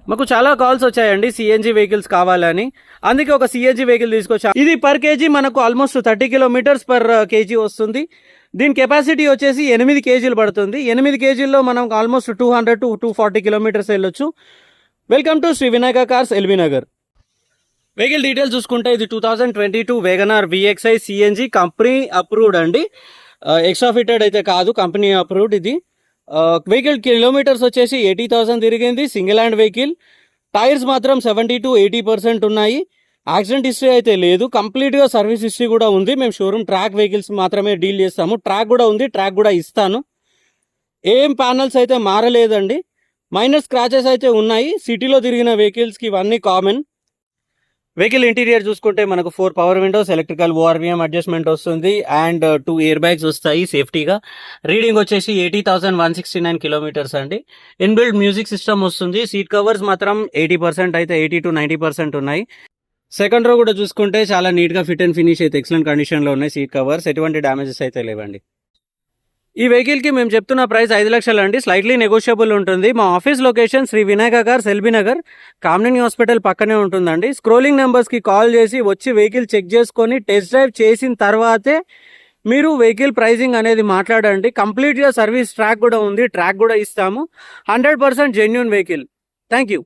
మాకు చాలా కాల్స్ వచ్చాయండి సిఎన్జి వెహికల్స్ కావాలని, అందుకే ఒక సిఎన్జి వెహికల్ తీసుకొచ్చాం. ఇది పర్ కేజీ మనకు ఆల్మోస్ట్ 30 కిలోమీటర్స్ పర్ కేజీ వస్తుంది. దీని కెపాసిటీ వచ్చేసి 8 కేజీలు పడుతుంది. 8 కేజీల్లో మనం ఆల్మోస్ట్ 200 to 240 కిలోమీటర్స్ వెళ్ళొచ్చు. Welcome to Shri Vinayaka cars, LB Nagar. Vehicle details చూసుకుంటే ఇది 2022 WagonR VXI CNG, company approved అండి. ఎక్స్ట్రా ఫిటెడ్ అయితే కాదు, కంపెనీ అప్రూవ్డ్. ఇది వెహికల్ కిలోమీటర్స్ వచ్చేసి 80,000 తిరిగింది. Single hand vehicle. టైర్స్ మాత్రం 70 to 80% ఉన్నాయి. యాక్సిడెంట్ హిస్టరీ అయితే లేదు. కంప్లీట్గా సర్వీస్ హిస్టరీ కూడా ఉంది. మేము షోరూమ్ ట్రాక్ వెహికల్స్ మాత్రమే డీల్ చేస్తాము. ట్రాక్ కూడా ఉంది, ట్రాక్ కూడా ఇస్తాను. ఏం ప్యానల్స్ అయితే మారలేదండి. మైనర్ స్క్రాచెస్ అయితే ఉన్నాయి. సిటీలో తిరిగిన వెహికల్స్కి ఇవన్నీ కామన్. వెహికల్ ఇంటీరియర్ చూసుకుంటే మనకు 4 power Windows, electrical ORVM adjustment వస్తుంది అండ్ 2 ఎయిర్ బ్యాగ్స్ వస్తాయి సేఫ్టీగా. రీడింగ్ వచ్చేసి 80,169 కిలోమీటర్స్ అండి. ఇన్బిల్డ్ మ్యూజిక్ సిస్టమ్ వస్తుంది. సీట్ కవర్స్ మాత్రం 80% అయితే 80 to 90% ఉన్నాయి. సెకండ్ రో కూడా చూసుకుంటే చాలా నీట్గా ఫిట్ అండ్ ఫినిష్ అయితే ఎక్సలెంట్ కండిషన్లో ఉన్నాయి. సీట్ కవర్స్ ఎటువంటి డ్యామేజెస్ అయితే లేవండి. ఈ వెహికల్కి మేము చెప్తున్న ప్రైస్ 5 లక్షలు అండి. స్లైట్లీ నెగోషియబుల్ ఉంటుంది. మా office location Shri Vinayaka cars, LB Nagar, Kamineni hospital పక్కనే ఉంటుందండి. స్క్రోలింగ్ నెంబర్స్కి కాల్ చేసి వచ్చి వెహికల్ చెక్ చేసుకొని టెస్ట్ డ్రైవ్ చేసిన తర్వాతే మీరు వెహికల్ ప్రైజింగ్ అనేది మాట్లాడండి. కంప్లీట్గా సర్వీస్ ట్రాక్ కూడా ఉంది, ట్రాక్ కూడా ఇస్తాము. 100% జెన్యూన్ వెహికల్. Thank you.